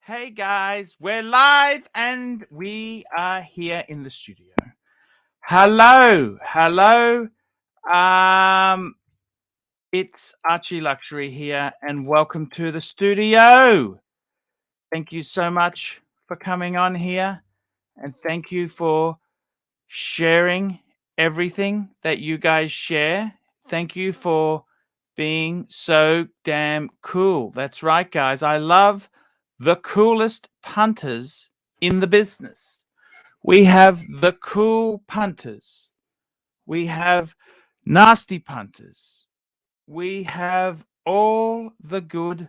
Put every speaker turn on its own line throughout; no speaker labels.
Hey guys, we're live and we are here in the studio. Hello. It's Archie Luxury here and welcome to the studio. Thank you so much for coming on here and thank you for sharing everything that you guys share. Thank you for being so damn cool. That's right, guys. I love the coolest punters in the business. We have the cool punters. We have nasty punters. We have all the good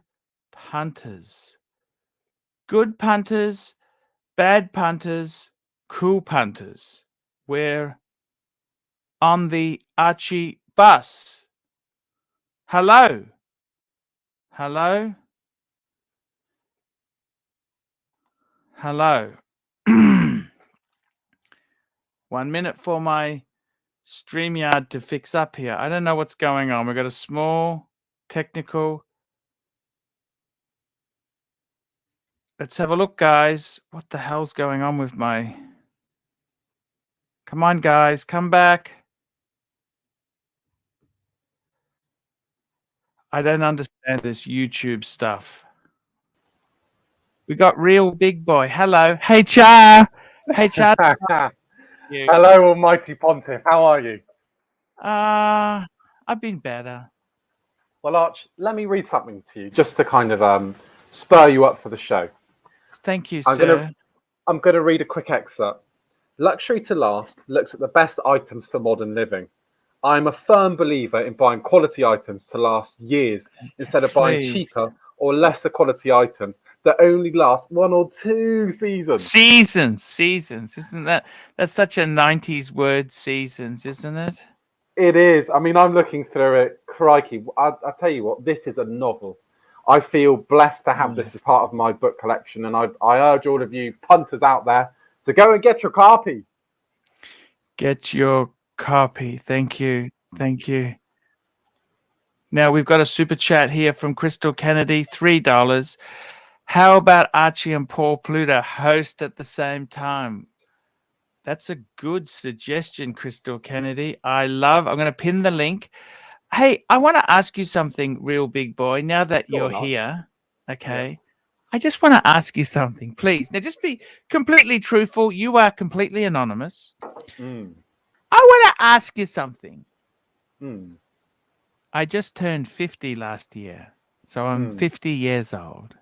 punters. Good punters, bad punters, cool punters. We're on the Archie bus. Hello. 1 minute for my StreamYard to fix up here. I don't know what's going on. We've got a small technical. Let's have a look, guys. What the hell's going on with my... Come on, guys. Come back. I don't understand this YouTube stuff. We got real big boy. Hello. Hey, Cha. Hey, Cha.
Hello, Almighty Pontiff. How are you?
I've been better.
Well, Arch, let me read something to you just to kind of spur you up for the show.
Thank you, sir.
I'm going to read a quick excerpt. Luxury to Last looks at the best items for modern living. I'm a firm believer in buying quality items to last years instead of buying cheaper or lesser quality items that only last 1 or 2 seasons.
Seasons. Isn't that's such a 90s word, seasons, isn't it?
It is. I mean, I'm looking through it. Crikey. I tell you what, this is a novel. I feel blessed to have this as part of my book collection. And I urge all of you punters out there to go and get your copy.
Get your copy. Thank you. Now, we've got a super chat here from Crystal Kennedy, $3. How about Archie and Paul Pluta host at the same time? That's a good suggestion, Crystal Kennedy. I'm going to pin the link. Hey, I want to ask you something, real big boy, now that you're here. Okay. Yeah. I just want to ask you something, please. Now, just be completely truthful. You are completely anonymous. I want to ask you something. I just turned 50 last year, so I'm 50 years old.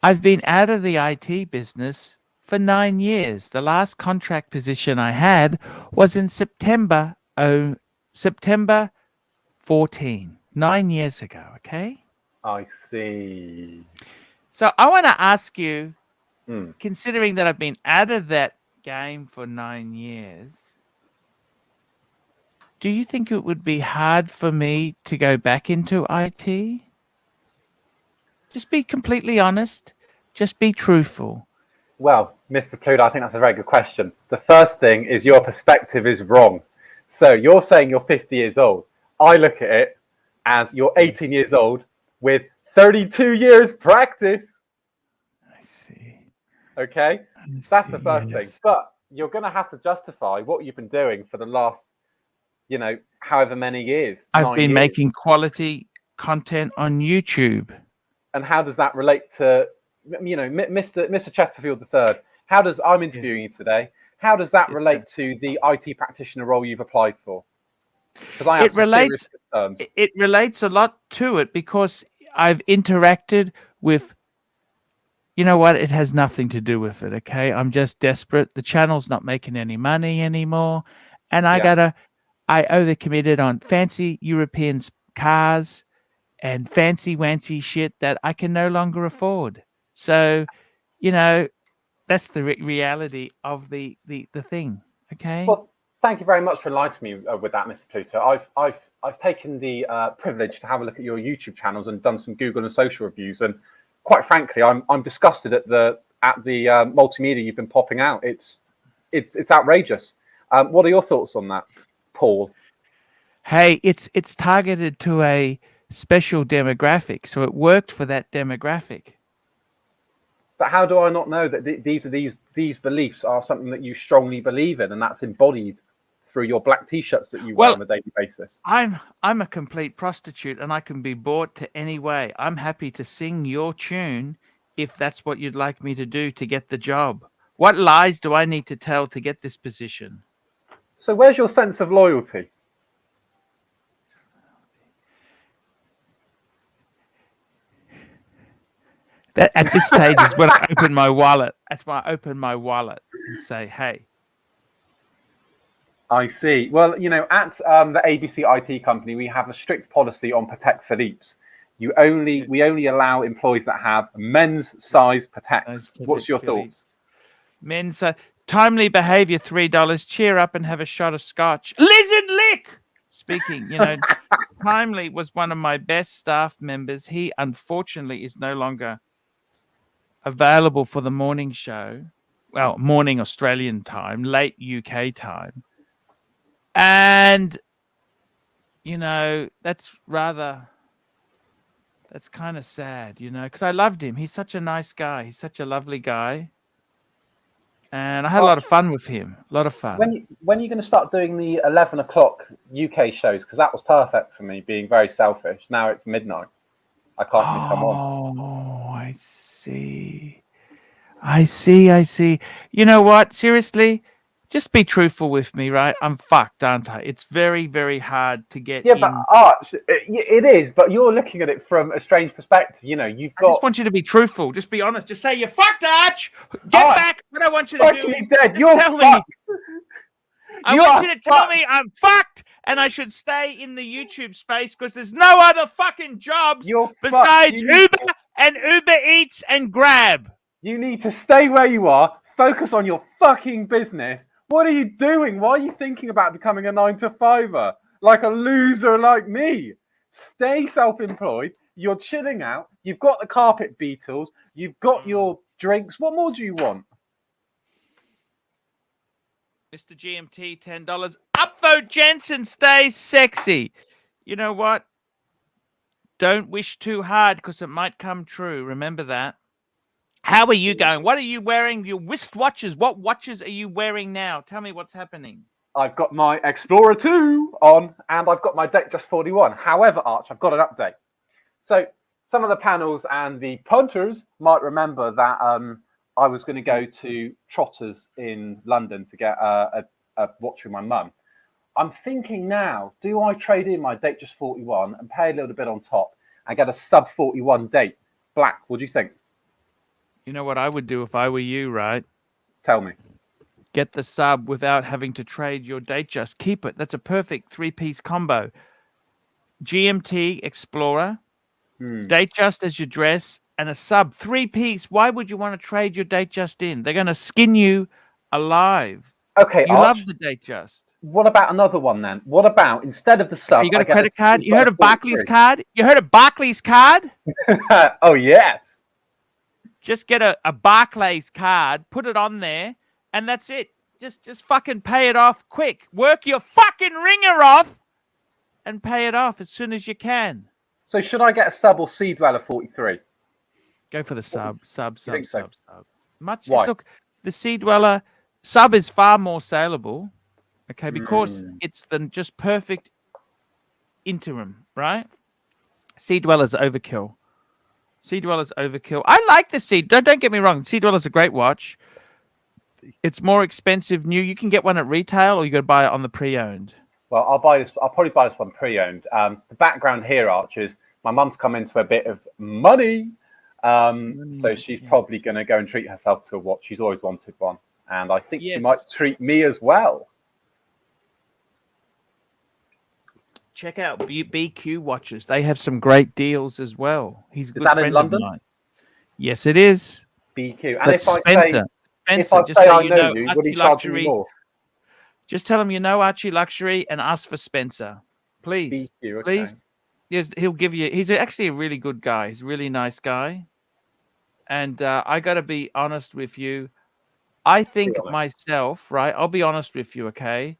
I've been out of the IT business for 9 years. The last contract position I had was in September 14, 9 years ago, okay?
I see.
So I want to ask you, considering that I've been out of that game for 9 years, do you think it would be hard for me to go back into IT? Just be completely honest. Just be truthful.
Well, Mr. Pluto, I think that's a very good question. The first thing is your perspective is wrong. So you're saying you're 50 years old. I look at it as you're 18 years old with 32 years practice.
I see.
Okay? That's the first thing. But you're going to have to justify what you've been doing for the last, however many years.
I've been making quality content on YouTube.
And how does that relate to, Mr. Chesterfield III? How does, I'm interviewing you today, how does that relate to the IT practitioner role you've applied for? Because I have some serious concerns.
It relates a lot to it because I've interacted with, you know what, it has nothing to do with it, okay? I'm just desperate. The channel's not making any money anymore. And I overcommitted on fancy European cars and fancy shit that I can no longer afford. So, that's the reality of the thing. Okay.
Well, thank you very much for enlightening me with that, Mr. Pluto. I've taken the privilege to have a look at your YouTube channels and done some Google and social reviews, and quite frankly, I'm disgusted at the multimedia you've been popping out. It's outrageous. What are your thoughts on that, Paul?
Hey, it's targeted to a special demographic, so it worked for that demographic.
But how do I not know that these beliefs are something that you strongly believe in, and that's embodied through your black t-shirts that you wear on a daily basis?
I'm a complete prostitute, and I can be bought to any way. I'm happy to sing your tune if that's what you'd like me to do to get the job. What lies do I need to tell to get this position?
So where's your sense of loyalty?
That at this stage is when I open my wallet. That's when I open my wallet and say, "Hey."
I see. Well, at the ABC IT company, we have a strict policy on Patek Philippe's. We only allow employees that have men's size Pateks. What's your thoughts?
Men's timely behaviour, $3. Cheer up and have a shot of scotch. Lizard lick. Speaking, Timely was one of my best staff members. He unfortunately is no longer available for the morning show. Well, morning Australian time, late UK time. And, that's kind of sad, because I loved him. He's such a nice guy. He's such a lovely guy. And I had a lot of fun with him. A lot of fun.
When are you going to start doing the 11 o'clock UK shows? Because that was perfect for me, being very selfish. Now it's midnight. I can't come on.
Oh, I see. You know what? Seriously, just be truthful with me, right? I'm fucked, aren't I? It's very, very hard to get in.
But Arch, it is. But you're looking at it from a strange perspective. I
just want you to be truthful. Just be honest. Just say you're fucked, Arch. Get back. What I want you to do is
dead. You're
tell
fucked.
me. I want you to tell me I'm fucked and I should stay in the YouTube space because there's no other fucking jobs besides Uber and Uber Eats and Grab.
You need to stay where you are. Focus on your fucking business. What are you doing? Why are you thinking about becoming a 9-to-5er like a loser like me? Stay self-employed. You're chilling out. You've got the carpet beetles. You've got your drinks. What more do you want?
Mr. GMT, $10. Upvote Jensen, stay sexy. You know what? Don't wish too hard because it might come true. Remember that. How are you going? What are you wearing? Your wristwatches. What watches are you wearing now? Tell me what's happening.
I've got my Explorer 2 on and I've got my Datejust 41. However, Arch, I've got an update. So some of the panels and the punters might remember that I was going to go to Trotters in London to get a watch with my mum. I'm thinking now, do I trade in my Datejust 41 and pay a little bit on top and get a sub 41 date black? What do you think?
You know what I would do if I were you, right?
Tell me.
Get the sub without having to trade your Datejust. Keep it. That's a perfect 3-piece combo. GMT Explorer, Datejust as your dress, and a sub 3-piece. Why would you want to trade your Datejust in? They're going to skin you alive.
Okay,
you love the Datejust.
What about another one then? What about instead of the sub?
You got a credit card? You heard of Barclays card? You heard of Barclays card?
Oh yes.
Just get a Barclays card, put it on there, and that's it. Just fucking pay it off quick. Work your fucking ringer off and pay it off as soon as you can.
So should I get a sub or Sea Dweller 43?
Go for the sub. Much.
Why?
Look, the Sea Dweller sub is far more saleable, okay, because it's the just perfect interim, right? Sea Dweller's overkill. Sea Dweller's overkill. I like the Sea. Don't get me wrong. Sea Dweller's a great watch. It's more expensive new. You can get one at retail, or you got to buy it on the pre-owned.
Well, I'll probably buy this one pre-owned. The background here, Arch, is my mum's come into a bit of money, so she's probably going to go and treat herself to a watch. She's always wanted one, and I think she might treat me as well.
Check out BQ watches. They have some great deals as well. He's a good friend
in London?
of mine. Yes, it is.
BQ. And
but
if I say I know you, would he charge me more?
Just tell him you know ARCHIELUXURY and ask for Spencer. Please.
BQ, okay.
Please. Yes, he'll give you. He's actually a really good guy. He's a really nice guy. And I got to be honest with you. I think myself, right? I'll be honest with you, okay?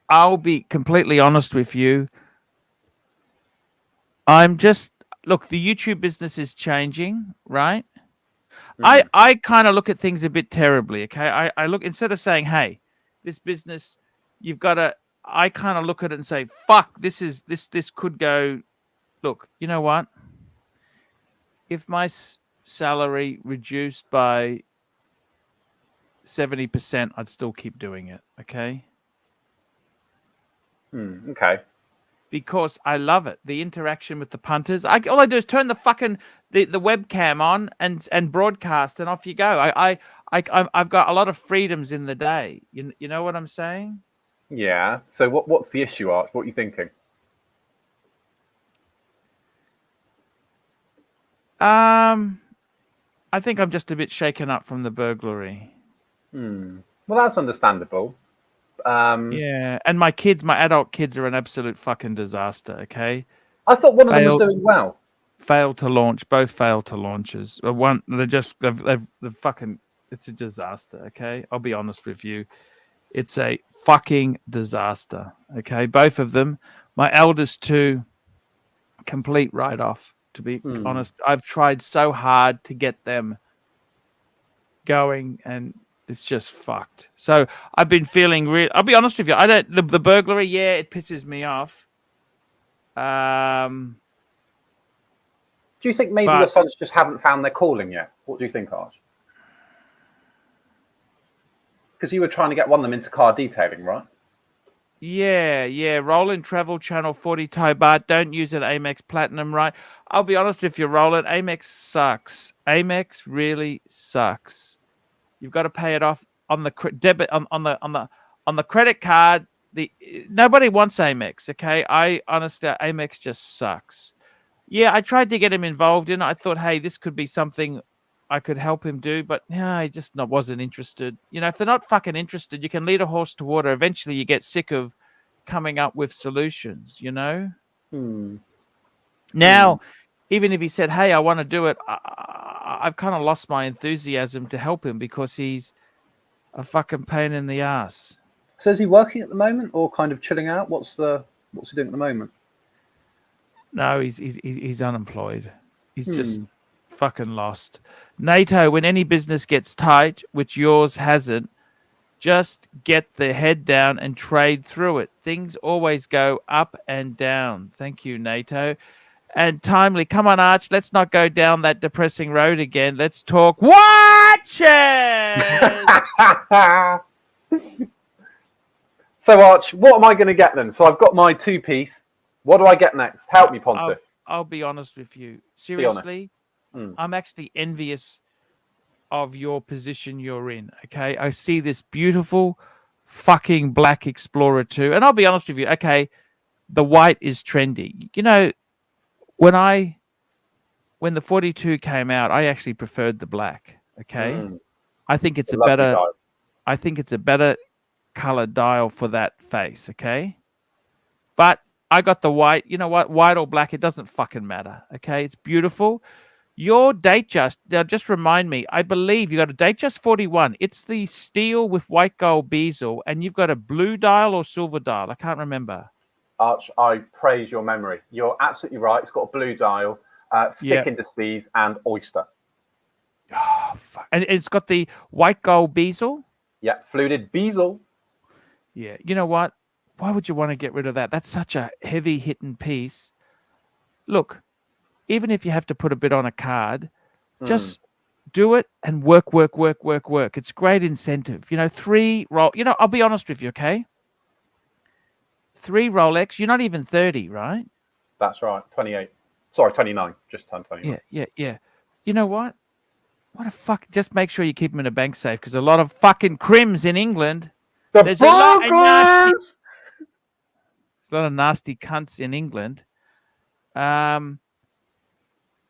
I'll be completely honest with you. Look, the YouTube business is changing, right? I kind of look at things a bit terribly, okay? I look, instead of saying, hey, this business, you've got to, I kind of look at it and say, fuck, this could go, look, you know what? If my salary reduced by 70%, I'd still keep doing it, okay?
Okay.
Because I love it. The interaction with the punters. All I do is turn the fucking the webcam on and broadcast, and off you go. I've got a lot of freedoms in the day. You know what I'm saying?
Yeah. So what's the issue, Arch? What are you thinking?
I think I'm just a bit shaken up from the burglary.
Well, that's understandable.
Yeah, and my adult kids are an absolute fucking disaster. Okay,
I thought one of them was doing well.
Failed to launch. Both failed to launches. One, they've fucking. It's a disaster. Okay, I'll be honest with you. It's a fucking disaster. Okay, both of them. My eldest two, complete write-off. To be honest, I've tried so hard to get them going, and it's just fucked. So I've been feeling real. I'll be honest with you. The burglary. Yeah, it pisses me off.
Do you think maybe your sons just haven't found their calling yet? What do you think, Arch? Because you were trying to get one of them into car detailing, right?
Yeah. Roland Travel Channel 40 Thai baht. Don't use an Amex Platinum, right? I'll be honest with you, Roland. Amex sucks. Amex really sucks. You've got to pay it off on the debit on the credit card. Nobody wants Amex. Okay, I honestly, Amex just sucks. Yeah, I tried to get him involved in it. I thought, hey, this could be something I could help him do, but no, he just wasn't interested. You know, if they're not fucking interested, you can lead a horse to water. Eventually, you get sick of coming up with solutions. You know. Now, even if he said, "Hey, I want to do it," I've kind of lost my enthusiasm to help him because he's a fucking pain in the ass.
So is he working at the moment, or kind of chilling out? What's he doing at the moment?
No, he's unemployed. He's just fucking lost. NATO, when any business gets tight, which yours hasn't, just get the head down and trade through it. Things always go up and down. Thank you, NATO. And Timely, come on, Arch, let's not go down that depressing road again. Let's talk watches.
So, Arch, what am I going to get then? So I've got my two-piece. What do I get next? Help me, Ponce.
I'll be honest with you. Seriously, I'm actually envious of your position you're in. Okay, I see this beautiful fucking black Explorer 2, and I'll be honest with you. Okay, the white is trendy. You know, when the 42 came out, I actually preferred the black. Okay, I think it's a better color dial for that face. Okay, but I got the white. You know what? White or black, it doesn't fucking matter. Okay, it's beautiful. Your Datejust, now just remind me, I believe you got a Datejust 41. It's the steel with white gold bezel, and you've got a blue dial or silver dial. I can't remember.
Arch, I praise your memory. You're absolutely right. It's got a blue dial, stick indices, and oyster.
Oh, fuck. And it's got the white gold bezel?
Yeah, fluted bezel.
Yeah, you know what? Why would you want to get rid of that? That's such a heavy-hitting piece. Look, even if you have to put a bit on a card, just do it and work. It's great incentive. You know, I'll be honest with you, okay? 3 Rolex, you're not even 30, right?
That's right, 28. Sorry, 29. Just turned 29.
Yeah. You know what? What a fuck. Just make sure you keep them in a bank safe, because a lot of fucking crims in England. There's a lot of nasty cunts in England.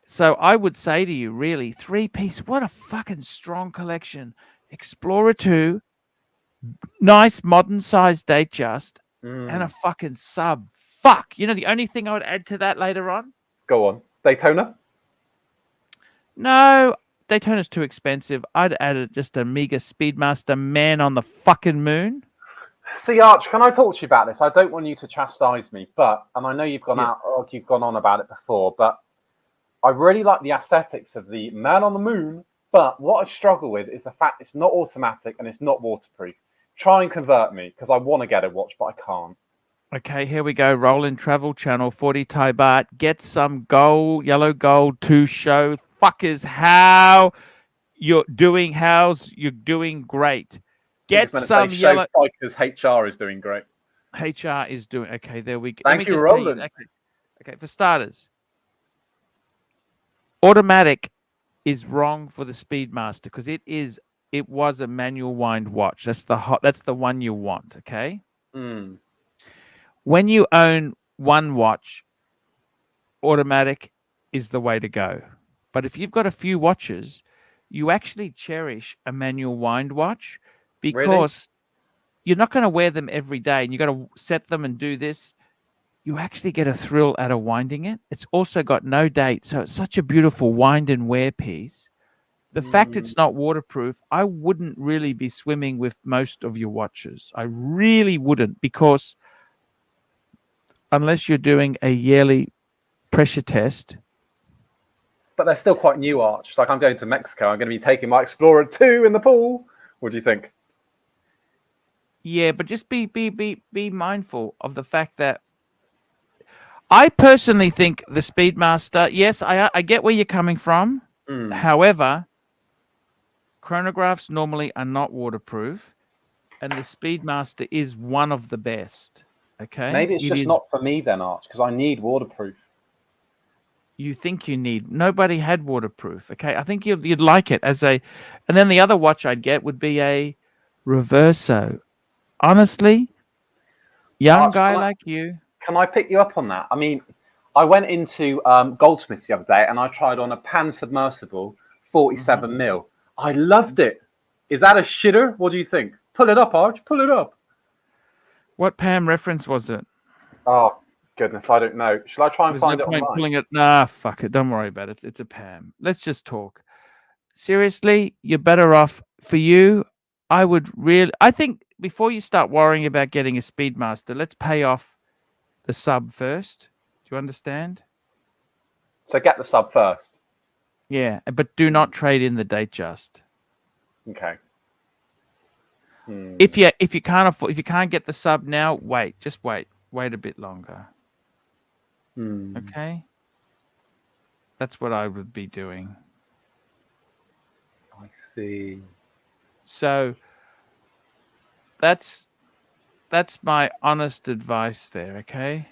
So I would say to you, really, 3-piece, what a fucking strong collection. Explorer 2, nice modern size Datejust, and a fucking sub. Fuck. You know, the only thing I would add to that later on?
Go on. Daytona?
No, Daytona's too expensive. I'd add just a Mega Speedmaster Man on the fucking moon.
See, Arch, can I talk to you about this? I don't want you to chastise me, and I know you've gone
Yeah.
you've gone on about it before, but I really like the aesthetics of the Man on the Moon. But what I struggle with is the fact it's not automatic and it's not waterproof. Try and convert me because I want to get a watch, but I can't.
Okay, here we go. Roll in Travel Channel 40 Thai baht. Get some gold, yellow gold to show fuckers how you're doing. How's you're doing great. Get some yellow.
Because HR is doing great.
HR is doing okay. There we go.
Thank you, Roland.
Okay, for starters, automatic is wrong for the Speedmaster because it was a manual wind watch. That's the one you want. Okay.
Mm.
When you own one watch, automatic is the way to go. But if you've got a few watches, you actually cherish a manual wind watch because you're not going to wear them every day and you got to set them and do this. You actually get a thrill out of winding it. It's also got no date, so it's such a beautiful wind and wear piece. The fact it's not waterproof, I wouldn't really be swimming with most of your watches. I really wouldn't, because unless you're doing a yearly pressure test.
But they're still quite new, Arch. Like, I'm going to Mexico. I'm going to be taking my Explorer 2 in the pool. What do you think?
Yeah, but just be mindful of the fact that I personally think the Speedmaster, yes, I get where you're coming from. However, chronographs normally are not waterproof, and the Speedmaster is one of the best. Okay,
maybe it's just not for me then, Arch, because I need waterproof.
You think you need? Nobody had waterproof. Okay, I think you'd like it as a, and then the other watch I'd get would be a Reverso. Honestly, young
Arch,
guy like you.
Can I pick you up on that? I mean, I went into Goldsmiths the other day and I tried on a pan submersible 47 mil. I loved it. Is that a shitter? What do you think? Pull it up, Arch. Pull it up.
What PAM reference was it?
Oh, goodness, I don't know. Shall I try and find it online?
Pulling it. Nah, fuck it. Don't worry about it. It's a PAM. Let's just talk. Seriously, you're better off. For you, I think before you start worrying about getting a Speedmaster, let's pay off the sub first. Do you understand?
So get the sub first.
Yeah, but do not trade in the Datejust.
Okay.
If you can't get the sub now, just wait a bit longer. Okay, that's what I would be doing.
I see.
So that's my honest advice there. Okay.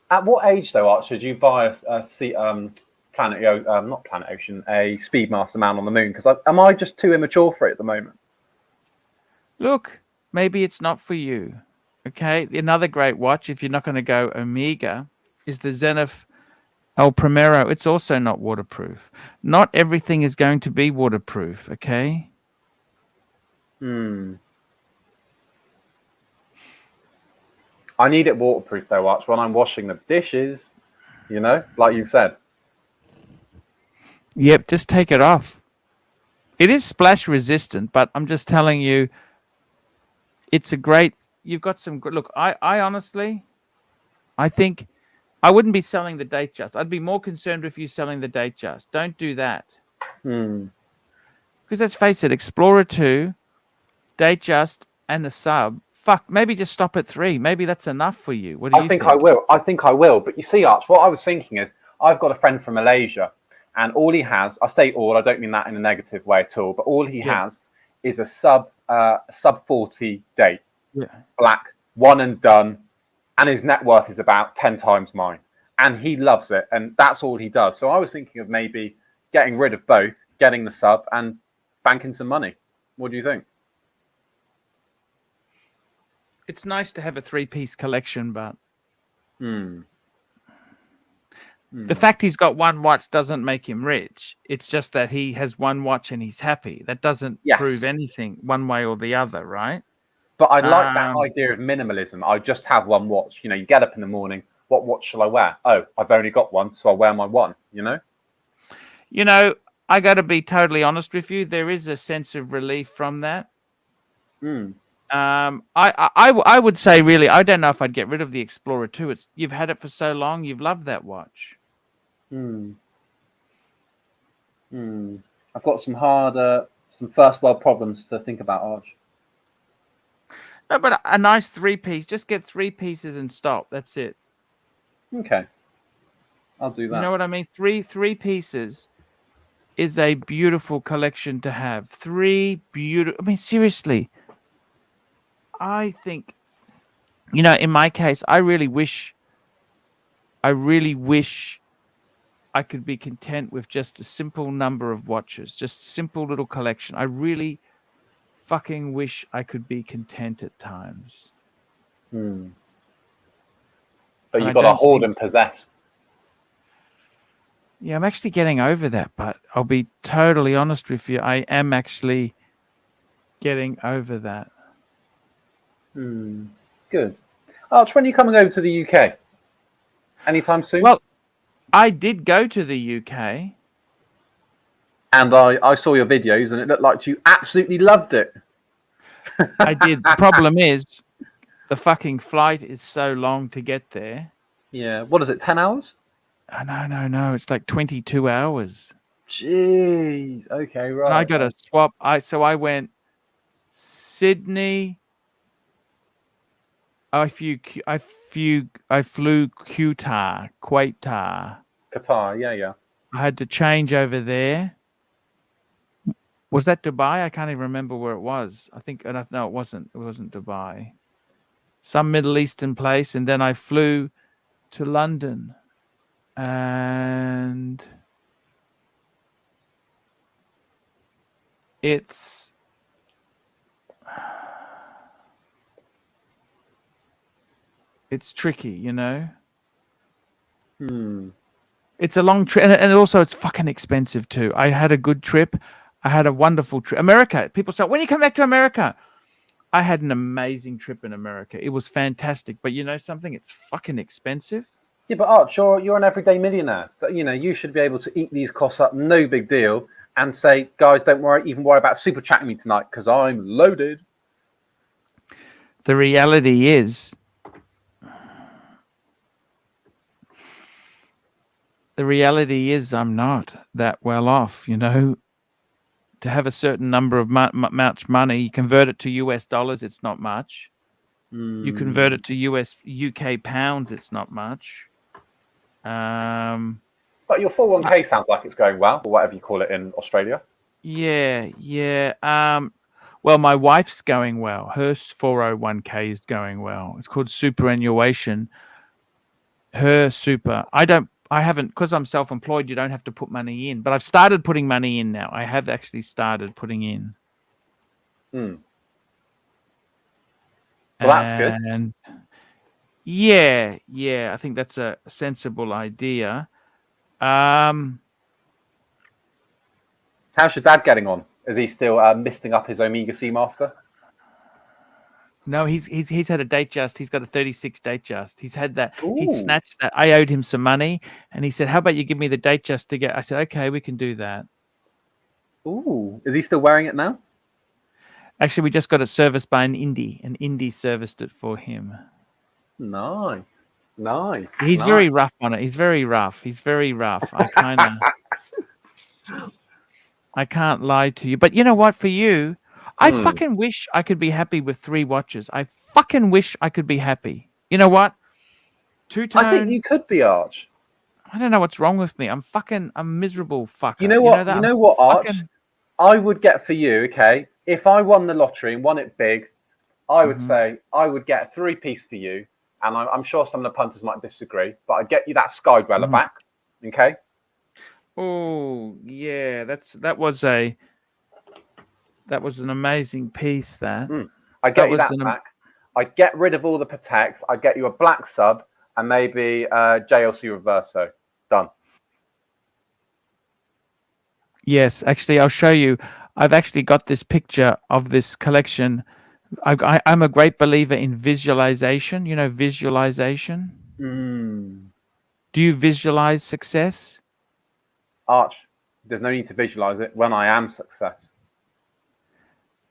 At what age though, Arch, should you buy a Speedmaster Man on the Moon? Because am I just too immature for it at the moment?
Look, maybe it's not for you. Okay. Another great watch, if you're not going to go Omega, is the Zenith El Primero. It's also not waterproof. Not everything is going to be waterproof. Okay.
I need it waterproof though, Arch, when I'm washing the dishes, like you said.
Yep, just take it off. It is splash resistant, but I'm just telling you, it's a great, you've got some good, look, I honestly, I think I wouldn't be selling the Datejust. I'd be more concerned with you selling the Datejust. Don't do that. Because let's face it, Explorer 2, Datejust, and the sub, fuck, maybe just stop at 3. Maybe that's enough for you. What do you think?
I think I will. But you see, Arch, what I was thinking is, I've got a friend from Malaysia, and all he has, I say all, I don't mean that in a negative way at all, but all he has is a sub 40 date.
Yeah.
Black, one and done, and his net worth is about 10 times mine. And he loves it, and that's all he does. So I was thinking of maybe getting rid of both, getting the sub, and banking some money. What do you think?
It's nice to have a 3-piece collection, but the fact he's got one watch doesn't make him rich. It's just that he has one watch and he's happy. That doesn't prove anything one way or the other, right?
But I like that idea of minimalism. I just have one watch. You get up in the morning. What watch shall I wear? Oh, I've only got one, so I'll wear my one,
I got to be totally honest with you. There is a sense of relief from that. I would say really, I don't know if I'd get rid of the Explorer 2. You've had it for so long, you've loved that watch.
I've got some first world problems to think about, Arch.
No, but a nice 3-piece. Just get 3 pieces and stop. That's it.
Okay, I'll do that.
You know what I mean? Three pieces is a beautiful collection to have. 3 beautiful. I mean, seriously. I think, in my case, I really wish I could be content with just a simple number of watches, just simple little collection. I really fucking wish I could be content at times.
But you've got to hoard and possess.
Yeah, I'm actually getting over that, but I'll be totally honest with you. I am actually getting over that.
Good. Arch, when are you coming over to the UK? Anytime soon?
Well, I did go to the UK.
And I saw your videos and it looked like you absolutely loved it.
I did. The problem is the fucking flight is so long to get there.
Yeah. What is it, 10 hours?
Oh, no. It's like 22 hours.
Jeez. Okay, right.
And I got to swap. So I went Sydney. I flew Qatar.
Qatar, yeah.
I had to change over there. Was that Dubai? I can't even remember where it was. No, it wasn't. It wasn't Dubai. Some Middle Eastern place, and then I flew to London, and it's tricky, It's a long trip, and also it's fucking expensive too. I had a good trip. I had a wonderful trip. America. People say, when you come back to America? I had an amazing trip in America. It was fantastic. But you know something? It's fucking expensive.
Yeah, but Arch, you're an everyday millionaire. You should be able to eat these costs up, no big deal, and say, guys, don't even worry about super chatting me tonight because I'm loaded.
The reality is, I'm not that well off, To have a certain number of much money, you convert it to US dollars, it's not much. You convert it to UK pounds, it's not much.
But your 401k sounds like it's going well, or whatever you call it in Australia.
Yeah. Well, my wife's going well. Her 401k is going well. It's called superannuation. Her super. I haven't, because I'm self-employed, you don't have to put money in. But I've started putting money in now. I have actually started putting in.
Well, that's good.
And yeah, I think that's a sensible idea.
How's your dad getting on? Is he still misting up his Omega Seamaster?
No, he's had a date just. He's got a 36 date just. He's had that.
Ooh.
He snatched that. I owed him some money, and he said, "How about you give me the date just to get?" I said, "Okay, we can do that."
Ooh, is he still wearing it now?
Actually, we just got it serviced by an Indie. An Indie serviced it for him.
Nice.
He's very rough on it. He's very rough. I can't lie to you, but you know what? For you, I fucking wish I could be happy with 3 watches. I fucking wish I could be happy. You know what? Two-tone.
I think you could be, Arch.
I don't know what's wrong with me. I'm miserable fucker.
You know what, Arch? I would get for you, okay? If I won the lottery and won it big, I would say I would get a 3-piece for you. And I'm sure some of the punters might disagree, but I'd get you that Sky Dweller back, okay?
Oh, yeah. That was an amazing piece, that.
I'd get you that back. I'd get rid of all the Pateks. I'd get you a black sub and maybe JLC Reverso. Done.
Yes, actually, I'll show you. I've actually got this picture of this collection. I'm a great believer in visualization. You know, visualization. Do you visualize success?
Arch, there's no need to visualize it when I am success.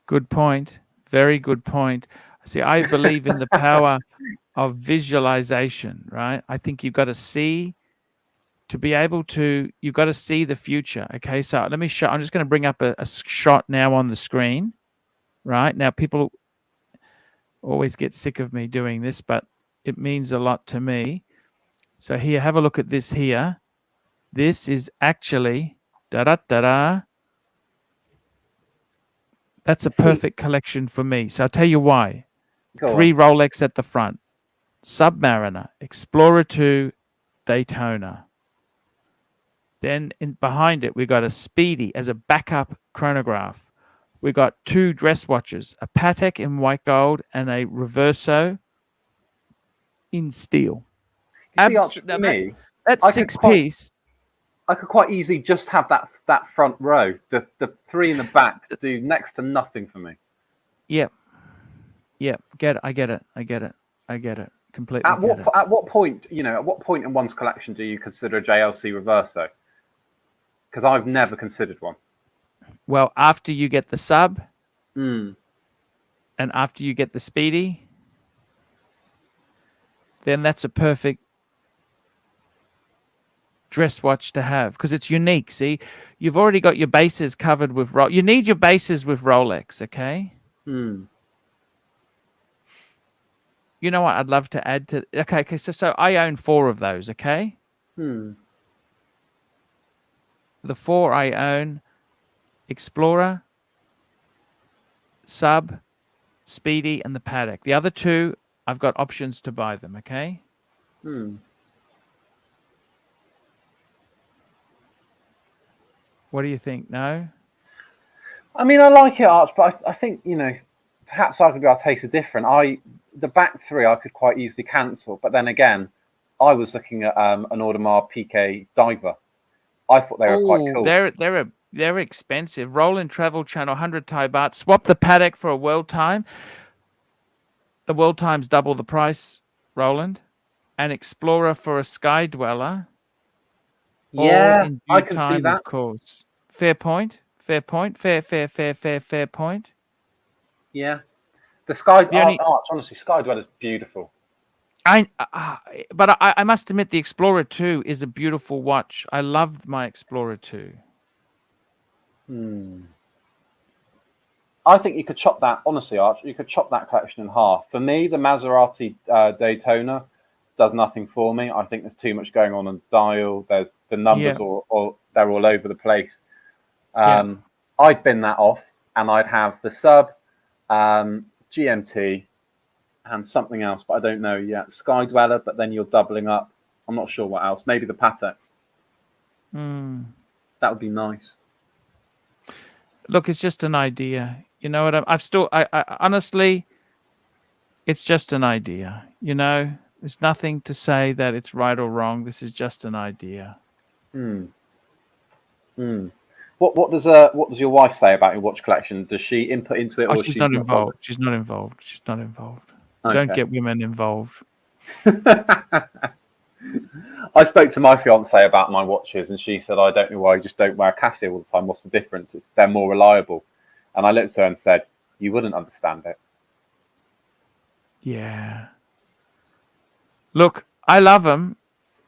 Good point. Very good point. See, I believe in the power of visualization, right? I think you've got to see to be able to, you've got to see the future. Okay, so let me show. I'm just going to bring up a shot now on the screen. Right now, people always get sick of me doing this, but it means a lot to me. So here, have a look at this here. This is actually da-da-da-da. That's a perfect collection for me. So I'll tell you why.
Go
3
on.
Rolex at the front. Submariner, Explorer 2, Daytona. Then behind it, we got a Speedy as a backup chronograph. We got 2 dress watches, a Patek in white gold and a Reverso in steel.
You see, Archie, for me,
That's
I
6 piece.
I could quite easily just have that front row. The 3 in the back do next to nothing for me.
Yep. Yep. I get it. Completely
At what point, at what point in one's collection do you consider a JLC Reverso? Because I've never considered one.
Well, after you get the sub,
and
after you get the Speedy, then that's a perfect dress watch to have because it's unique. See, you've already got your bases covered with you need your bases with Rolex. Okay. You know what I'd love to add to? Okay. So I own 4 of those. Okay. The 4 I own: Explorer, Sub, Speedy, and the Patek. The other 2, I've got options to buy them. Okay. What do you think? No?
I mean, I like it, Arch, but I think, perhaps I could be able to taste it different. The back 3 I could quite easily cancel, but then again, I was looking at an Audemars Piguet Diver. I thought they were quite cool.
They're expensive. Roland Travel Channel, 100 Thai baht. Swap the Patek for a World Time. The World Time's double the price, Roland. An Explorer for a Sky Dweller.
Yeah,
all in due
I can
time,
see that.
of course. Fair point. Fair point. Fair point.
Yeah. The Sky
The only-
Arch, honestly, Sky Dweller's beautiful.
But I must admit, the Explorer 2 is a beautiful watch. I loved my Explorer 2.
I think you could chop that, honestly, Arch, you could chop that collection in half. For me, the Maserati Daytona does nothing for me. I think there's too much going on the dial. There's the numbers, they're all over the place. I'd bin that off, and I'd have the Sub, GMT, and something else, but I don't know yet. Sky Dweller, but then you're doubling up. I'm not sure what else. Maybe the Patek. That would be nice.
Look, it's just an idea. You know what? I honestly, it's just an idea. There's nothing to say that it's right or wrong. This is just an idea.
What does your wife say about your watch collection? Does she input into it, or
she's not involved? She's not involved. Okay. Don't get women involved.
I spoke to my fiance about my watches, and she said, "I don't know why you just don't wear a Casio all the time. What's the difference? They're more reliable." And I looked at her and said, "You wouldn't understand it."
Yeah. Look, I love them,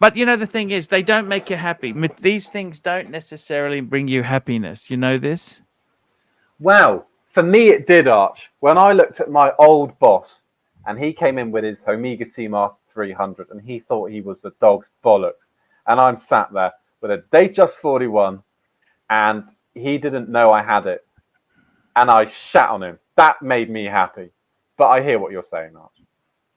but the thing is, they don't make you happy. These things don't necessarily bring you happiness. You know this?
Well, for me, it did, Arch. When I looked at my old boss, and he came in with his Omega Seamaster 300, and he thought he was the dog's bollocks. And I'm sat there with a Datejust 41, and he didn't know I had it. And I shat on him. That made me happy. But I hear what you're saying, Arch.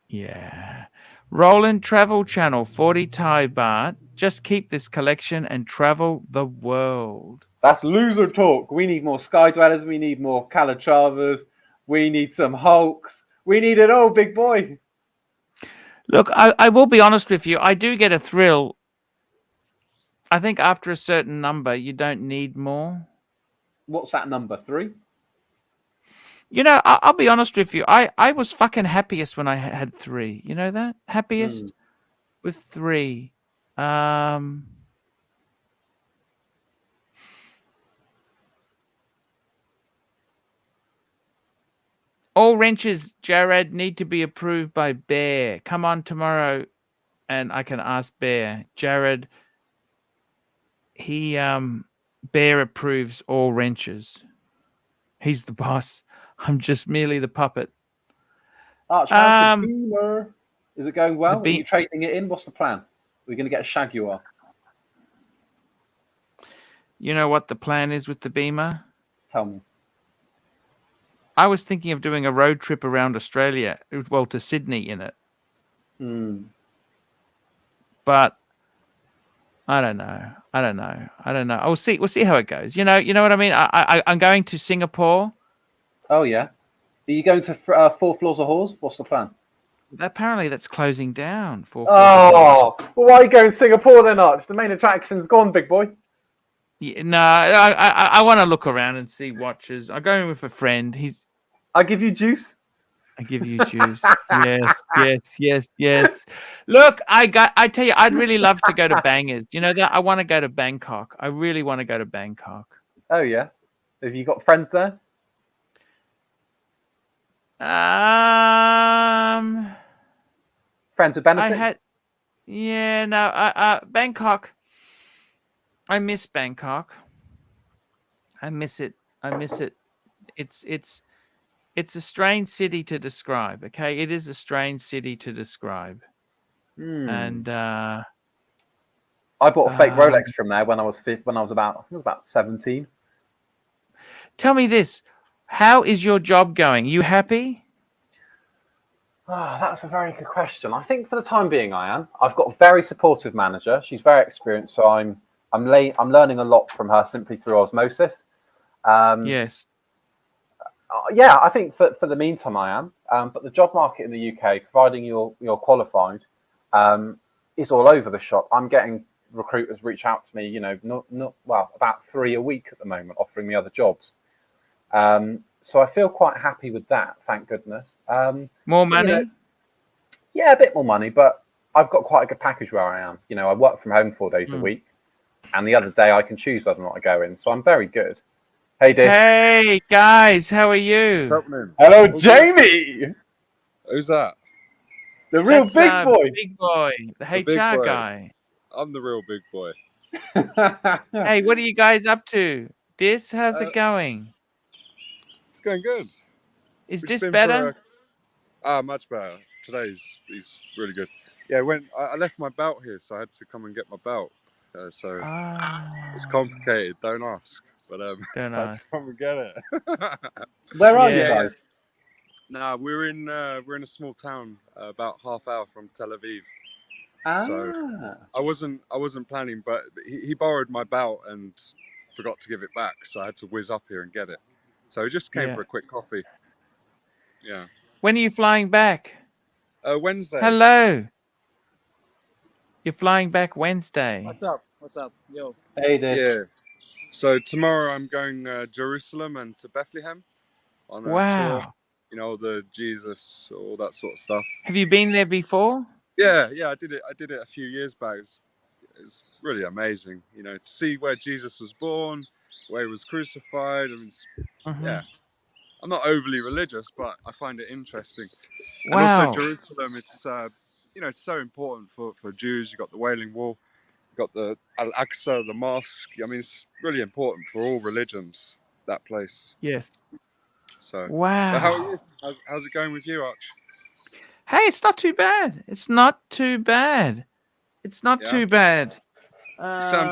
Yeah. Roland Travel Channel, 40 Thai baht. Just keep this collection and travel the world.
That's loser talk. We need more Sky Dwellers. We need more Calatravas. We need some Hulks. We need it all, big boy.
Look, I will be honest with you. I do get a thrill. I think after a certain number, you don't need more.
What's that number? 3?
I'll be honest with you. I was fucking happiest when I had 3. You know that? Happiest with 3. All wrenches, Jared, need to be approved by Bear. Come on tomorrow, and I can ask Bear. Jared, Bear approves all wrenches. He's the boss. I'm just merely the puppet.
Arch, how's the Beamer? Is it going well? Are you trading it in? What's the plan? We're going to get a Jaguar.
You know what the plan is with the Beamer?
Tell me.
I was thinking of doing a road trip around Australia, well, to Sydney in it. But I don't know. We'll see how it goes. You know what I mean? I'm going to Singapore.
Oh yeah. Are you going to 4 Floors of Halls? What's the plan?
Apparently that's closing down.
Well, why are you going to Singapore then, Arch? The main attraction's gone, big boy.
Yeah, no, I want to look around and see watches. I'm going with a friend.
I give you juice.
I give you juice. Yes. Look, I tell you, I'd really love to go to Bangers. You know that? I want to go to Bangkok. I really want to go to Bangkok.
Oh yeah. Have you got friends there? Friends with benefits?
Bangkok. I miss Bangkok. I miss it. It's a strange city to describe. Okay, it is a strange city to describe. And
I bought a fake Rolex from there when I was about 17.
Tell me this: how is your job going? You happy?
That's a very good question. I think for the time being, I am. I've got a very supportive manager. She's very experienced, so I'm learning a lot from her simply through osmosis.
Yes.
Yeah, I think for the meantime I am. But the job market in the UK, providing you're qualified, is all over the shop. I'm getting recruiters reach out to me, about 3 a week at the moment, offering me other jobs. So I feel quite happy with that, thank goodness.
More money?
Yeah, a bit more money, but I've got quite a good package where I am. I work from home 4 days a week, and the other day I can choose whether or not I go in. So I'm very good. Hey, Dish.
Hey, guys, how are you?
What's happening?
Hello, Jamie.
Who's that?
The real big boy.
Big boy, the HR guy.
I'm the real big boy.
Hey, what are you guys up to? Dis, how's it going?
It's going good.
Is this better?
Much better. Today's really good. Yeah, I left my belt here, so I had to come and get my belt. So it's complicated. Don't ask. But
don't
I had
ask.
to come and get it.
Where are you guys?
No, we're in a small town about half hour from Tel Aviv. So I wasn't planning, but he borrowed my belt and forgot to give it back, so I had to whiz up here and get it. So we just came for a quick coffee. Yeah.
When are you flying back?
Wednesday.
Hello. You're flying back Wednesday.
What's up? Yo.
Hey, Dish.
Yeah. So tomorrow I'm going Jerusalem and to Bethlehem on a tour. The Jesus, all that sort of stuff.
Have you been there before?
Yeah, I did it a few years back. It's really amazing, to see where Jesus was born, where he was crucified. Yeah. I'm not overly religious, but I find it interesting.
Wow.
And also Jerusalem, it's it's so important for Jews. You've got the Wailing Wall, you've got the Al-Aqsa, the mosque. It's really important for all religions, that place.
Yes.
So
wow.
But how are you? How's it going with you, Arch?
Hey, it's not too bad. You
sound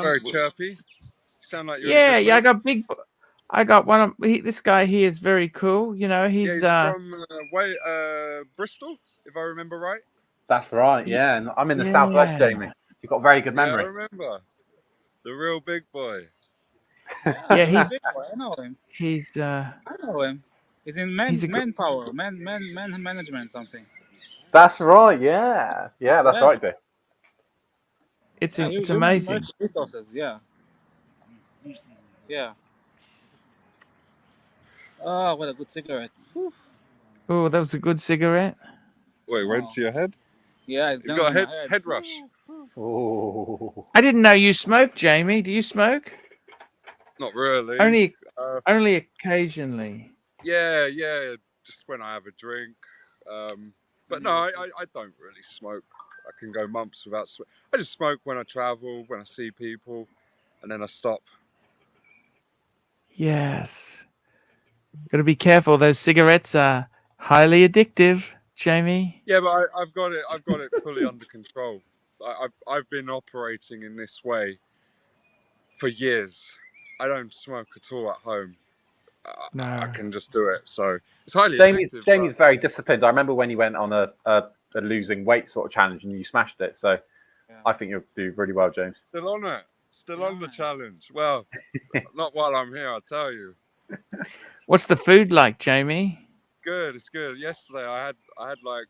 very chirpy. You sound like you're
I got one of this guy here is very cool. He's
from Bristol, if I remember right.
That's right. Yeah, and I'm in the southwest, Jamie. You've got very good memory.
Yeah, I remember. The real big boy.
Yeah, he's.
I know him.
I
know him. He's in manpower, management, something.
That's right. Yeah, that's right, Dick.
It's amazing.
Resources, yeah. Oh, what a good cigarette.
Oh, that was a good cigarette.
Wait, went to your head?
Yeah,
he's got a head rush.
Oh.
I didn't know you smoked, Jamie. Do you smoke?
Not really.
Only occasionally.
Yeah. just when I have a drink. But no, I don't really smoke. I can go months without smoke. I just smoke when I travel, when I see people, and then I stop.
Yes. Got to be careful. Those cigarettes are highly addictive, Jamie.
Yeah, but I've got it fully under control. I've been operating in this way for years. I don't smoke at all at home.
No.
I can just do it. So it's highly
Jamie's
addictive.
very disciplined. I remember when he went on a losing weight sort of challenge and you smashed it. So I think you'll do really well, James.
Still on it. Still on the challenge. Well, not while I'm here, I'll tell you.
What's the food like, Jamie?
Good, it's good. Yesterday I had like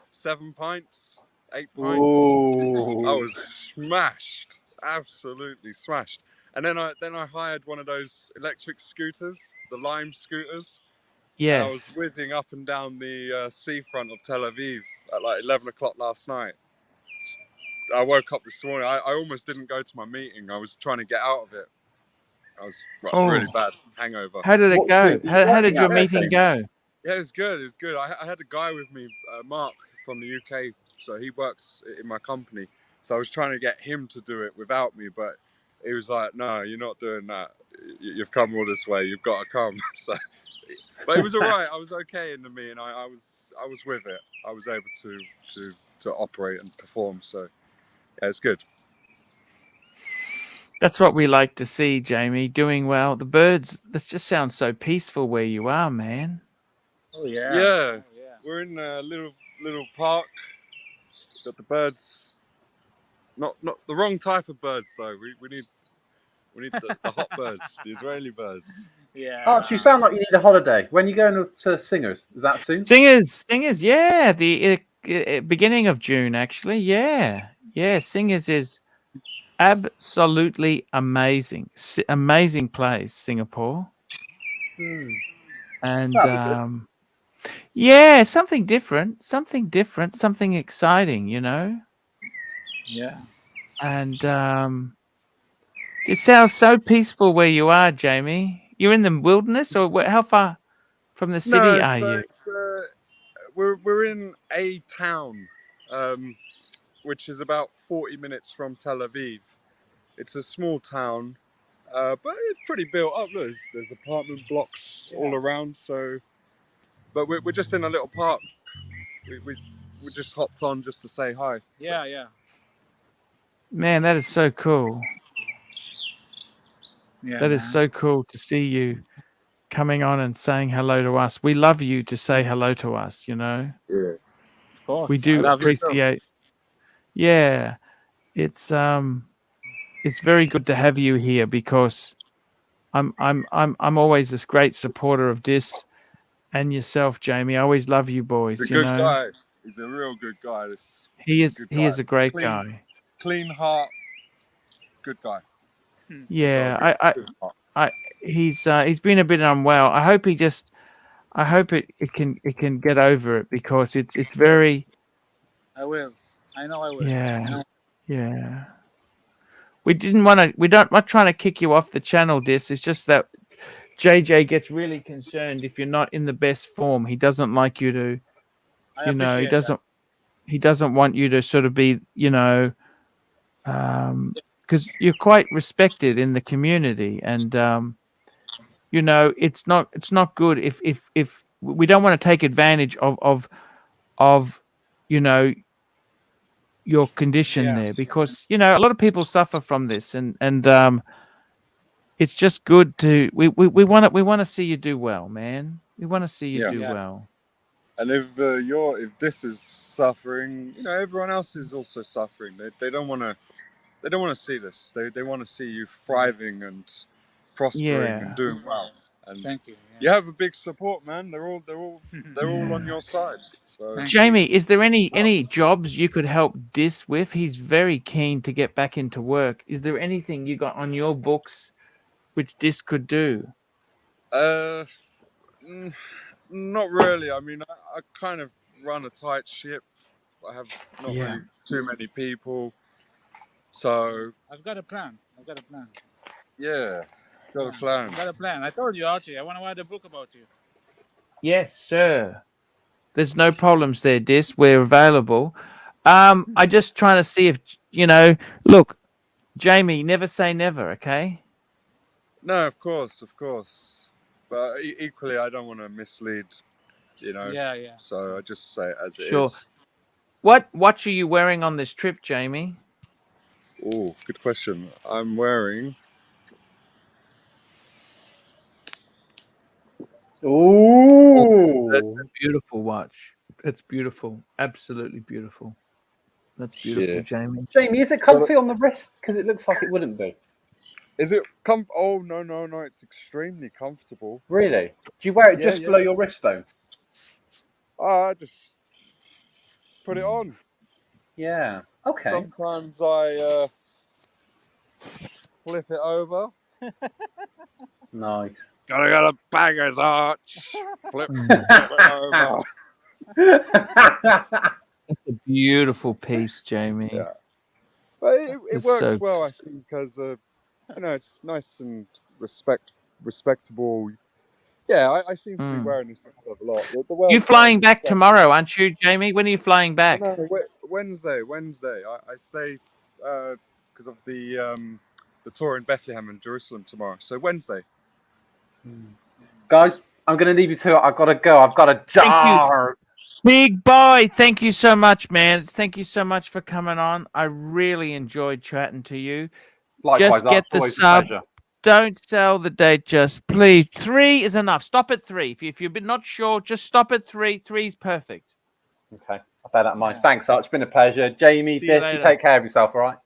7 pints, 8 pints.
Ooh.
I was smashed, absolutely smashed. And then I hired one of those electric scooters, the Lime scooters.
Yes.
And I was whizzing up and down the seafront of Tel Aviv at like 11 o'clock last night. I woke up this morning. I almost didn't go to my meeting. I was trying to get out of it. I was really bad hangover.
How did it go? How did your meeting go?
Yeah, it was good. It was good. I had a guy with me, Mark from the UK. So he works in my company. So I was trying to get him to do it without me, but he was like, "No, you're not doing that. You've come all this way. You've got to come." So, but it was all right. I was okay in the meeting. I was with it. I was able to operate and perform. So yeah, it's good.
That's what we like to see, Jamie. Doing well. The birds. This just sounds so peaceful where you are, man.
Oh yeah.
Yeah. We're in a little park. Got the birds. Not the wrong type of birds though. We need the hot birds, the Israeli birds.
Yeah.
Archie, you sound like you need a holiday. When are you going to Singers? Is that soon?
Singers. Yeah, the beginning of June, actually. Yeah. Singers is absolutely amazing. Amazing place, Singapore. And yeah, something different, something exciting, you know.
Yeah.
And it sounds so peaceful where you are, Jamie. You're in the wilderness, or how far from the city are you?
We're in a town, which is about 40 minutes from Tel Aviv. It's a small town, but it's pretty built up. Look, there's apartment blocks all around. So, but we're just in a little park. We just hopped on just to say hi.
Yeah.
Man, that is so cool.
Yeah.
That is so cool to see you coming on and saying hello to us. We love you to say hello to us, you know.
Yeah.
Of course.
We do appreciate. Yeah. It's very good to have you here because I'm always this great supporter of this and yourself, Jamie. I always love you boys.
He's a good guy. He's a real good guy.
He is a great guy.
Clean heart. Good guy.
Yeah, he's been a bit unwell. I hope it can get over it because it's very.
I will. I know I will.
Yeah. We're not trying to kick you off the channel, Dis. It's just that JJ gets really concerned if you're not in the best form. He doesn't like you to, he doesn't want you to sort of be, because you're quite respected in the community, and it's not good if we don't want to take advantage of your condition there, because a lot of people suffer from this, and it's just good to we want to see you do well, man. We want to see you do well.
And if this is suffering, everyone else is also suffering. They don't want to see this. They want to see you thriving and prospering and doing well. And
thank you.
You have a big support, man. They're all on your side. So
Jamie, is there any jobs you could help Dis with? He's very keen to get back into work. Is there anything you got on your books which Dis could do?
Not really. I mean, I kind of run a tight ship. I have not really too many people. So
I've got a plan.
Yeah, it's got a plan.
I've got a plan. I told you, Archie. I want to write a book about you.
Yes, sir. There's no problems there, Dis. We're available. I just trying to see if look, Jamie, never say never, okay?
No, of course. But equally, I don't want to mislead,
Yeah.
So I just say it as it
Sure.
is.
What watch are you wearing on this trip, Jamie?
Oh, good question. I'm wearing.
That's
Ooh.
a beautiful watch. That's beautiful. Absolutely beautiful. That's beautiful,
Yeah.
Jamie.
Jamie, is it comfy on the wrist? Because it looks like it wouldn't be.
Is it Oh no! It's extremely comfortable.
Really? Do you wear it
Yeah,
just
yeah.
below your wristbone?
I just put it on.
Yeah. Okay.
Sometimes I flip it over.
Nice.
Gotta get a bangers arch. Flip
Mm.
it over.
That's a beautiful piece, Jamie.
Yeah. But it
It's
works
so
well, I think, because it's nice and respectable. Yeah, I seem to be wearing this a lot. The
You
world's
flying
going
back
straight.
tomorrow, aren't you, Jamie? When are you flying back?
No, Wednesday. I stay because of the tour in Bethlehem and Jerusalem tomorrow. So Wednesday.
Guys, I'm going to leave you to it. I've got to go. I've got a
Thank you.
jar.
Big boy, thank you so much, man. Thank you so much for coming on. I really enjoyed chatting to you.
Likewise,
Just get
Arch,
the
always a
sub.
pleasure.
Don't sell the date, just please. 3 is enough. Stop at 3. If you're not sure, just stop at 3. 3 is perfect.
Okay, I'll bear that in mind. Thanks, Arch. It's been a pleasure. Jamie,
See you
Dis, you
later.
take care of yourself, all right?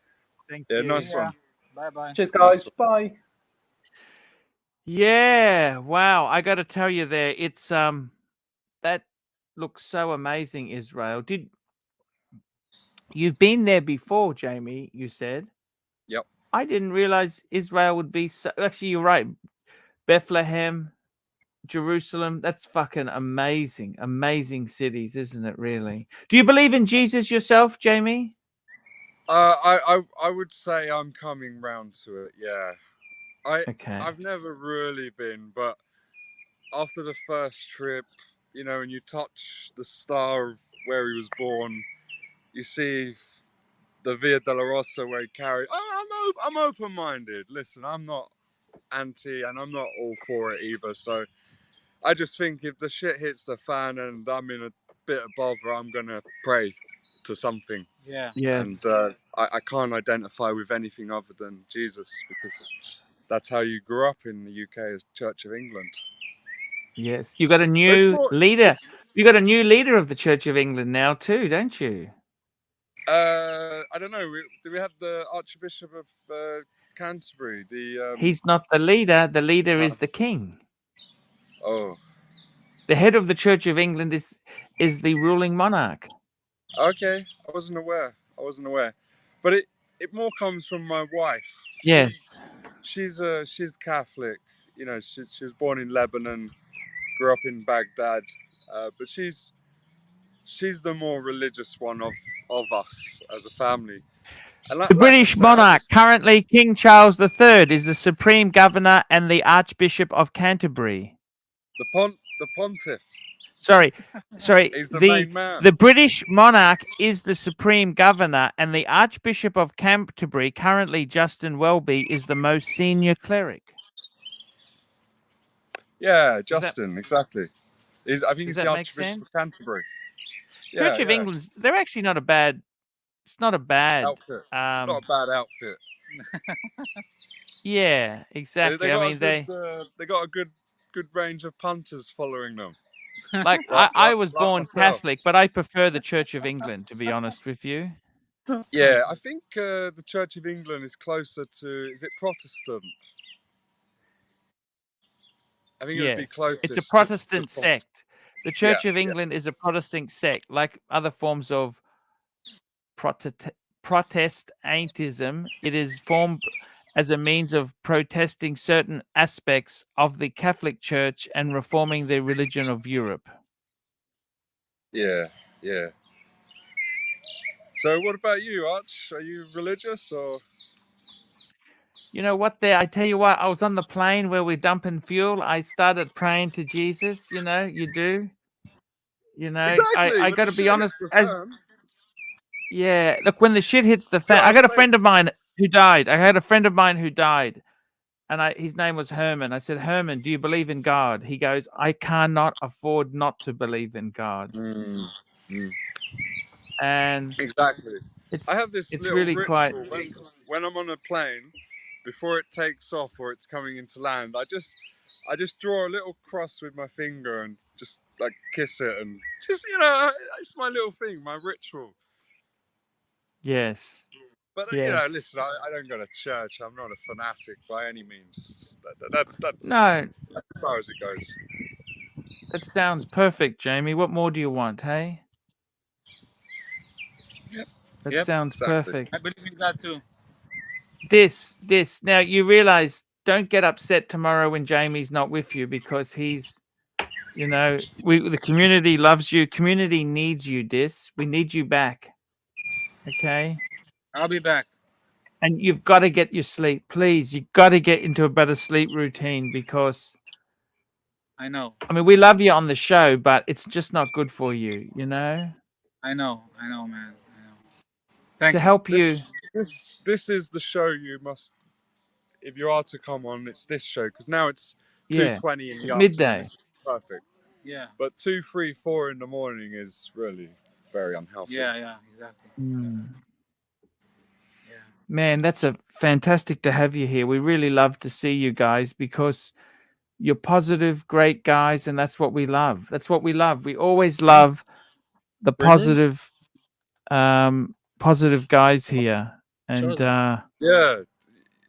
Thank
Yeah,
you.
nice one.
Bye.
Cheers, guys.
Nice.
Bye.
Yeah, wow. I got to tell you there, it's that looks so amazing, Israel. You've been there before, Jamie, you said?
Yep.
I didn't realize Israel would be so. Actually, you're right. Bethlehem, Jerusalem, that's fucking amazing. Amazing cities, isn't it, really? Do you believe in Jesus yourself, Jamie?
I would say I'm coming round to it. Yeah.
Okay.
I've never really been, but after the first trip, when you touch the star of where he was born, you see the Via Dolorosa where he carried. I'm open-minded. Listen, I'm not anti, and I'm not all for it either. So I just think if the shit hits the fan and I'm in a bit of bother, I'm gonna pray to something.
Yeah.
Yes.
And I can't identify with anything other than Jesus, because that's how you grew up in the UK, as Church of England.
Yes. You got a new leader. You got a new leader of the Church of England now too, don't you?
I don't know. Do we have the Archbishop of Canterbury?
He's not the leader. The leader is the king.
Oh,
The head of the Church of England is the ruling monarch.
okay. I wasn't aware. But it more comes from my wife.
Yes.
She's Catholic. She was born in Lebanon, grew up in Baghdad, but she's the more religious one of us as a family. And
The British monarch, currently King Charles III, is the supreme governor and the Archbishop of Canterbury.
The pontiff.
Sorry.
He's the main man.
The British monarch is the supreme governor, and the Archbishop of Canterbury, currently Justin Welby, is the most senior cleric.
Yeah, Justin, exactly. I think he's the
that make
Archbishop
sense?
of Canterbury.
Church of England, they're actually not a bad. It's not a bad
outfit. It's not a bad outfit.
Yeah, exactly.
They got a good range of punters following them.
Like I was born Catholic, but I prefer the Church of England, to be honest with you.
Yeah, I think the Church of England is closer to. Is it Protestant? I think it would be closest.
It's a Protestant sect. The Church of England is a Protestant sect, like other forms of Protestantism. It is formed as a means of protesting certain aspects of the Catholic Church and reforming the religion of Europe.
Yeah. So what about you, Arch? Are you religious or?
You know what? There, I tell you what. I was on the plane where we're dumping fuel. I started praying to Jesus. You know, you do. You know,
Exactly.
I
When
got
the
to be
shit
honest.
hits the fan,
Yeah, look, when the shit hits the fan,
yeah,
I
I'm
got a
saying,
friend of mine who died. I had a friend of mine who died, and his name was Herman. I said, Herman, do you believe in God? He goes, I cannot afford not to believe in God. And
exactly. I have this
it's
little
really quite.
ritual when I'm on a plane, before it takes off or it's coming into land. I just draw a little cross with my finger and just like kiss it and just it's my little thing, my ritual.
Yes.
But
Yes.
listen, I don't go to church. I'm not a fanatic by any means. That's
No,
as far as it goes.
that sounds perfect, Jamie. What more do you want, hey?
Yep.
That
Yep.
sounds
Exactly.
perfect.
I believe in God too.
This. Now you realize, don't get upset tomorrow when Jamie's not with you, because he's, the community loves you. Community needs you, we need you back. Okay?
I'll be back.
And you've got to get your sleep. Please, you've got to get into a better sleep routine, because,
I know.
I mean, we love you on the show, but it's just not good for you, you know?
I know, man. I know.
To
Thank you.
help you.
This is the show you must, if you are to come on. It's this show because now it's
Yeah.
2:20 in the afternoon.
Midday.
It's perfect.
Yeah.
But 2, 3, 4 in the morning is really very unhealthy.
Yeah. Exactly.
Mm.
Yeah.
Man, that's a fantastic to have you here. We really love to see you guys, because you're positive, great guys, and that's what we love. That's what we love. We always love the
Green room?
positive guys here. And
Shows.
Yeah,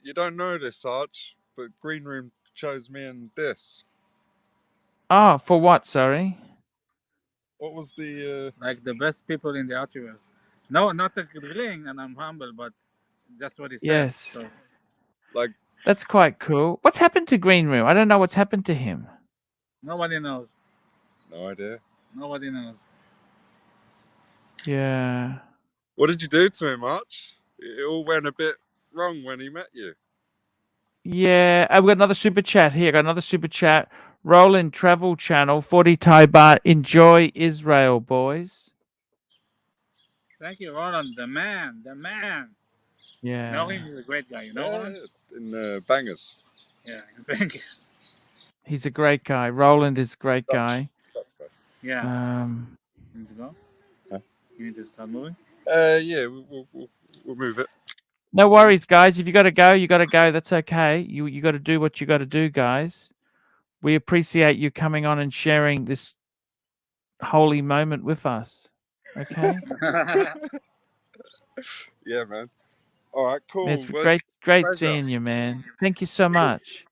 you don't know this, Arch, but Green Room chose me and this.
for what? Sorry.
What was the?
Like the best people in the Archieverse. No, not a ring, and I'm humble, but that's what he said.
Yes.
So
Like,
That's quite cool. What's happened to Green Room? I don't know what's happened to him.
nobody knows.
no idea.
Nobody knows.
Yeah.
What did you do to him, Arch? It all went a bit wrong when he met you.
Yeah. I've got another super chat here. Got another super chat. Roland Travel Channel, 40 Thai baht. Enjoy Israel, boys.
Thank you, Roland. The man.
Yeah.
You know him? He's a great guy. You know Roland?
In Bangers.
Yeah, in Vegas.
He's a great guy. Roland is a great guy.
Yeah.
Um,
You need to go?
Huh?
You need to start moving?
Yeah, we'll move it.
no worries, guys. If you got to go, you got to go. That's okay. You got to do what you got to do, guys. We appreciate you coming on and sharing this holy moment with us. Okay.
Yeah, man. All right, cool.
It's
Well,
great
pleasure.
seeing you, man. Thank you so much.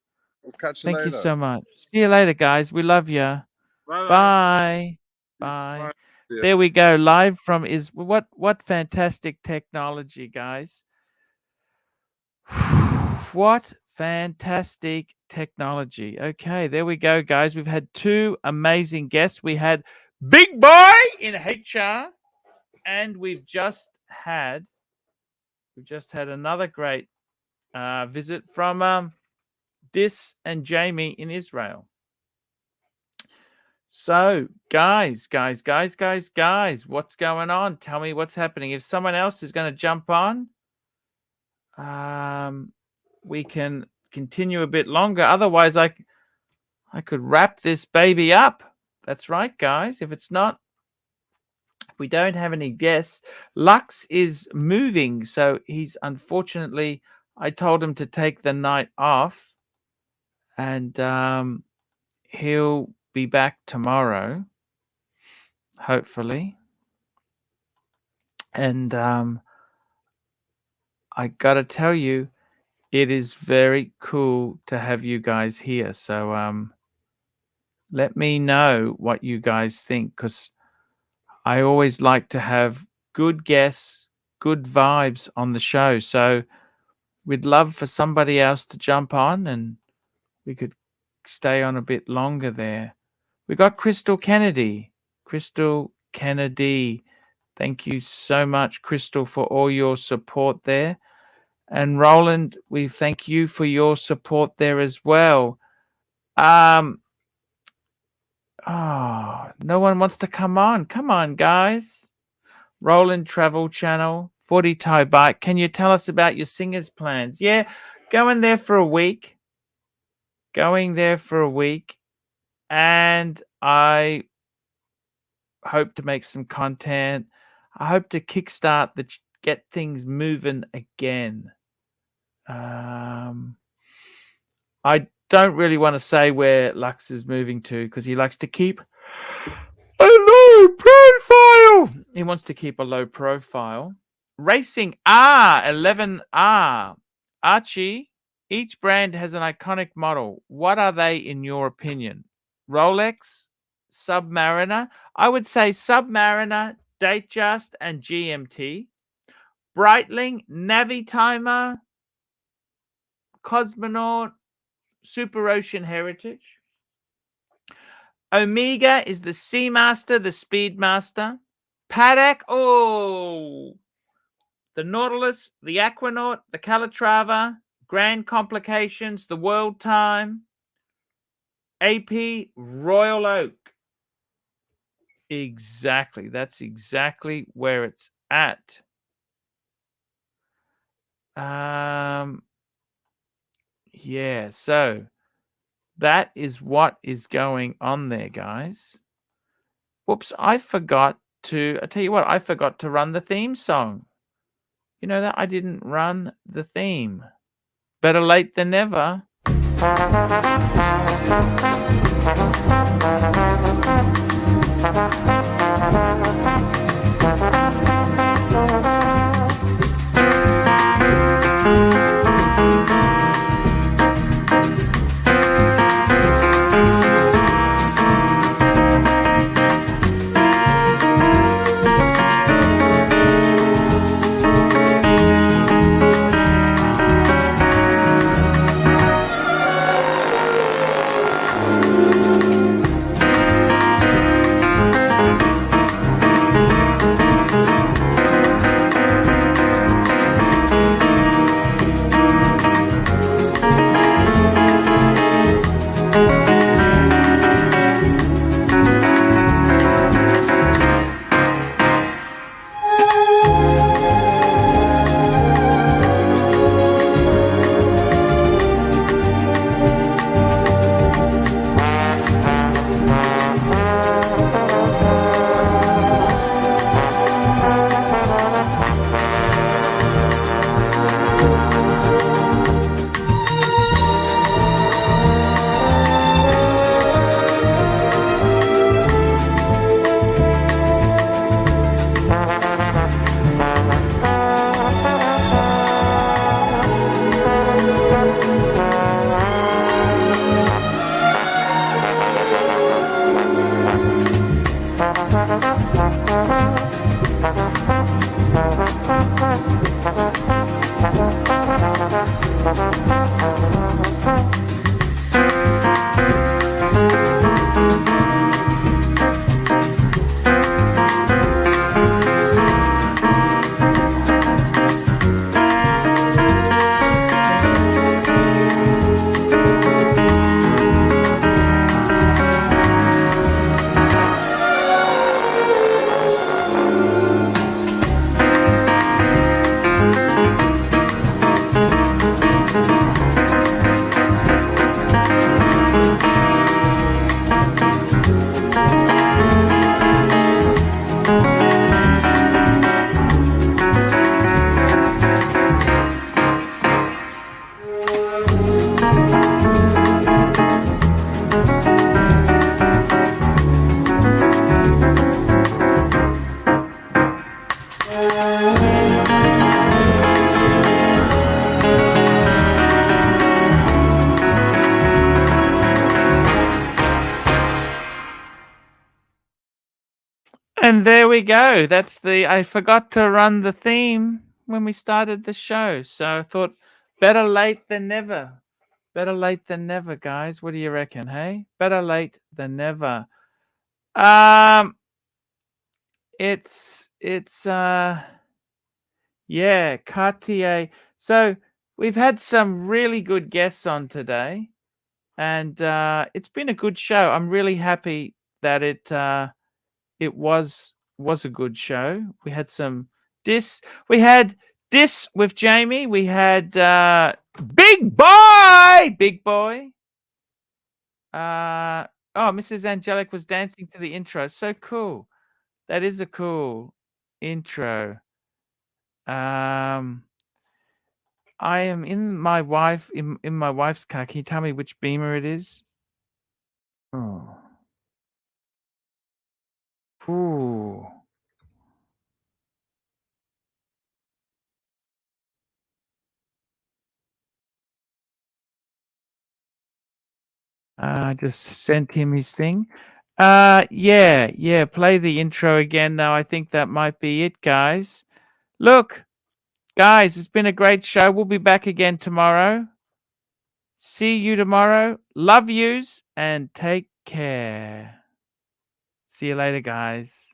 We'll catch you
Thank
later.
you so much. See you later, guys. We love you.
Bye.
Bye.
Yeah.
There we go. Live from what fantastic technology, guys. What fantastic technology. Okay, there we go, guys. We've had two amazing guests. We had Big Boy in HR, and we've just had another great visit from Dis and Jamie in Israel. So, guys, what's going on? Tell me what's happening. If someone else is going to jump on, we can continue a bit longer. Otherwise, I could wrap this baby up. That's right, guys. If we don't have any guests, Lux is moving, so he's unfortunately. I told him to take the night off, and he'll be back tomorrow, hopefully. And I gotta tell you, it is very cool to have you guys here. So let me know what you guys think, because I always like to have good guests, good vibes on the show. So we'd love for somebody else to jump on, and we could stay on a bit longer there. We got Crystal Kennedy. Thank you so much, Crystal, for all your support there. And Roland, we thank you for your support there as well. No one wants to come on. Come on, guys. Roland Travel Channel, 40 Thai Bike. Can you tell us about your singers plans? Yeah, going there for a week. And I hope to make some content. I hope to kickstart get things moving again. I don't really want to say where Lux is moving to because he likes to keep a low profile. He wants to keep a low profile. Racing R11R. Archie, each brand has an iconic model. What are they in your opinion? Rolex, Submariner. I would say Submariner, Datejust, and GMT. Breitling, Navitimer, Cosmonaut, Super Ocean Heritage. Omega is the Seamaster, the Speedmaster. Paddock, the Nautilus, the Aquanaut, the Calatrava, Grand Complications, the World Time. AP, Royal Oak. Exactly. That's exactly where it's at. Yeah, so that is what is going on there, guys. Whoops, I forgot to run the theme song. You know that? I didn't run the theme. Better late than never. And there we go. I forgot to run the theme when we started the show. So I thought better late than never. Better late than never, guys. What do you reckon, hey? Better late than never. It's yeah, Cartier. So we've had some really good guests on today, and it's been a good show. I'm really happy that it was a good show. We had some dis. We had dis with Jamie. We had big boy. Oh, Mrs. Angelic was dancing to the intro. So cool. That is a cool intro. I am in my wife's car. Can you tell me which Beamer it is? Oh. Ooh. I just sent him his thing. Yeah. Play the intro again now. I think that might be it, guys. Look, guys, it's been a great show. We'll be back again tomorrow. See you tomorrow. Love yous and take care. See you later, guys.